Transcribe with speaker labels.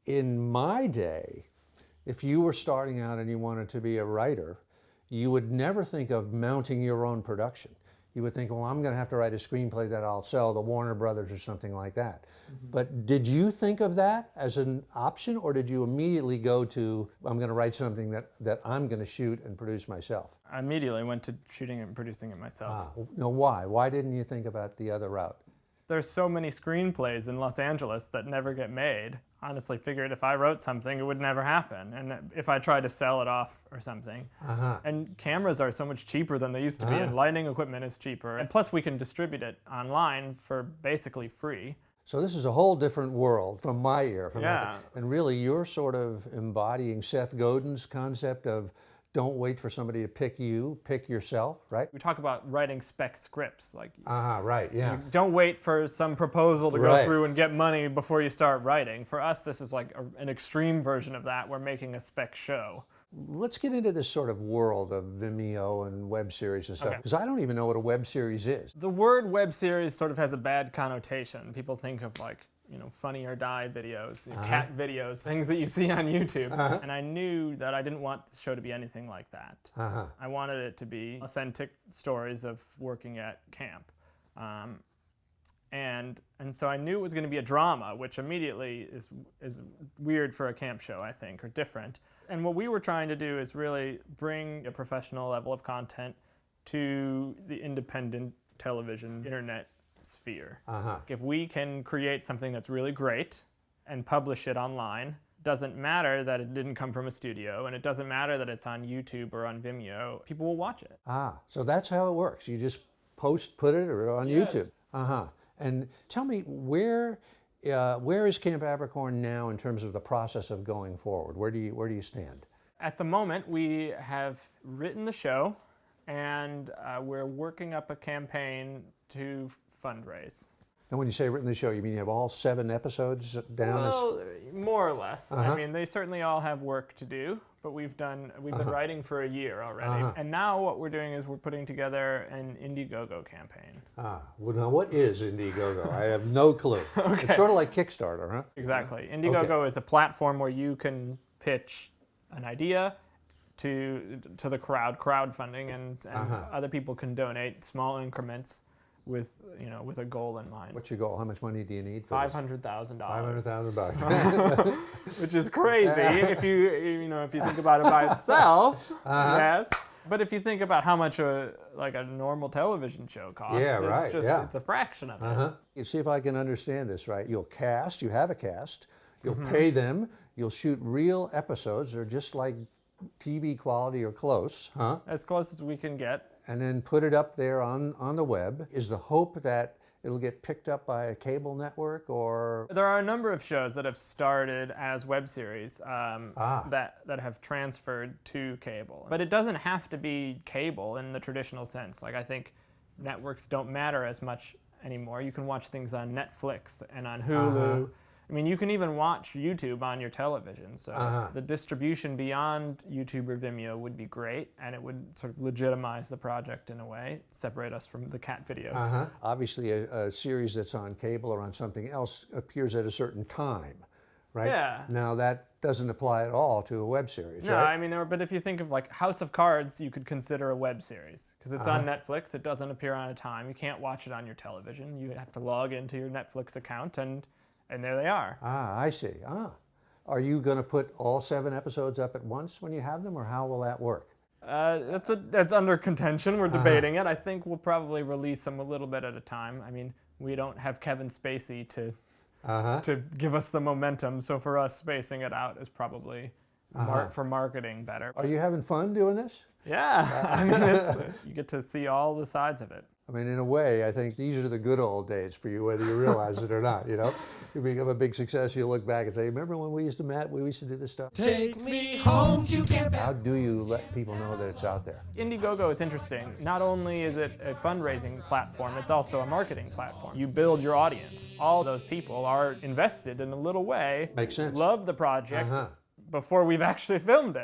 Speaker 1: In my day, if you were starting out and you wanted to be a writer, you would never think of mounting your own production. You would think, well, I'm going to have to write a screenplay that I'll sell to Warner Brothers or something like that. But did you think of that as an option, or did you immediately go to, I'm going to write something that I'm going to shoot and produce myself?
Speaker 2: I immediately went to shooting it and producing it myself.
Speaker 1: No, why? Why didn't you think about the other route?
Speaker 2: There's so many screenplays in Los Angeles that never get made. Honestly figured if I wrote something, it would never happen. And if I tried to sell it off or something. And cameras are so much cheaper than they used to be, and lighting equipment is cheaper. And plus we can distribute it online for basically free.
Speaker 1: So this is a whole different world from my ear.
Speaker 2: Yeah.
Speaker 1: And really you're sort of embodying Seth Godin's concept of don't wait for somebody to pick you, pick yourself, right?
Speaker 2: We talk about writing spec scripts. Like,
Speaker 1: right, yeah.
Speaker 2: you don't wait for some proposal to go through and get money before you start writing. For us, this is like an extreme version of that. We're making a spec show.
Speaker 1: Let's get into this sort of world of Vimeo and web series and stuff, because I don't even know what a web series is.
Speaker 2: The word web series sort of has a bad connotation. People think of like, you know, Funny or Die videos, cat videos, things that you see on YouTube. And I knew that I didn't want the show to be anything like that. I wanted it to be authentic stories of working at camp. And so I knew it was going to be a drama, which immediately is weird for a camp show, I think, or different. And what we were trying to do is really bring a professional level of content to the independent television, internet sphere. If we can create something that's really great and publish it online, doesn't matter that it didn't come from a studio, and it doesn't matter that it's on YouTube or on Vimeo, people will watch it.
Speaker 1: So that's how it works. You just put it or on YouTube. And tell me, where is Camp Abercorn now in terms of the process of going forward? Where do you stand?
Speaker 2: At the moment, we have written the show, and we're working up a campaign to fundraise.
Speaker 1: And when you say written the show, you mean you have all 7 episodes down?
Speaker 2: Well, more or less. I mean, they certainly all have work to do, but we've been writing for a year already. And now what we're doing is we're putting together an Indiegogo campaign.
Speaker 1: Well, now what is Indiegogo? I have no clue. It's sort of like Kickstarter, huh?
Speaker 2: Exactly. Indiegogo is a platform where you can pitch an idea to the crowdfunding, and other people can donate small increments with a goal in mind.
Speaker 1: What's your goal? How much money do you need for
Speaker 2: $500,000.
Speaker 1: $500,000.
Speaker 2: Which is crazy if you think about it by itself. Yes. But if you think about how much a normal television show costs, it's a fraction of it.
Speaker 1: You see if I can understand this right. You have a cast, you'll pay them, you'll shoot real episodes. They're just like TV quality or close, huh?
Speaker 2: As close as we can get.
Speaker 1: And then put it up there on the web. Is the hope that it'll get picked up by a cable network, or?
Speaker 2: There are a number of shows that have started as web series that have transferred to cable. But it doesn't have to be cable in the traditional sense. Like, I think networks don't matter as much anymore. You can watch things on Netflix and on Hulu. I mean, you can even watch YouTube on your television, so the distribution beyond YouTube or Vimeo would be great, and it would sort of legitimize the project in a way, separate us from the cat videos.
Speaker 1: Obviously, a series that's on cable or on something else appears at a certain time, right?
Speaker 2: Yeah.
Speaker 1: Now, that doesn't apply at all to a web series,
Speaker 2: no,
Speaker 1: right?
Speaker 2: I mean, but if you think of like House of Cards, you could consider a web series, because it's on Netflix, it doesn't appear on a time, you can't watch it on your television, you have to log into your Netflix account, and there they are.
Speaker 1: I see. Are you going to put all 7 episodes up at once when you have them, or how will that work?
Speaker 2: That's under contention. We're debating it. I think we'll probably release them a little bit at a time. I mean, we don't have Kevin Spacey to give us the momentum, so for us, spacing it out is probably for marketing better.
Speaker 1: Are you having fun doing this?
Speaker 2: Yeah. I mean, you get to see all the sides of it.
Speaker 1: I mean, in a way, I think these are the good old days for you, whether you realize it or not, you know? You become a big success, you look back and say, remember when we used to do this stuff?
Speaker 3: Take me home to Camp Abercorn.
Speaker 1: How do you let people know that it's out there?
Speaker 2: Indiegogo is interesting. Not only is it a fundraising platform, it's also a marketing platform. You build your audience. All those people are invested in a little way.
Speaker 1: Makes sense.
Speaker 2: Love the project before we've actually filmed it.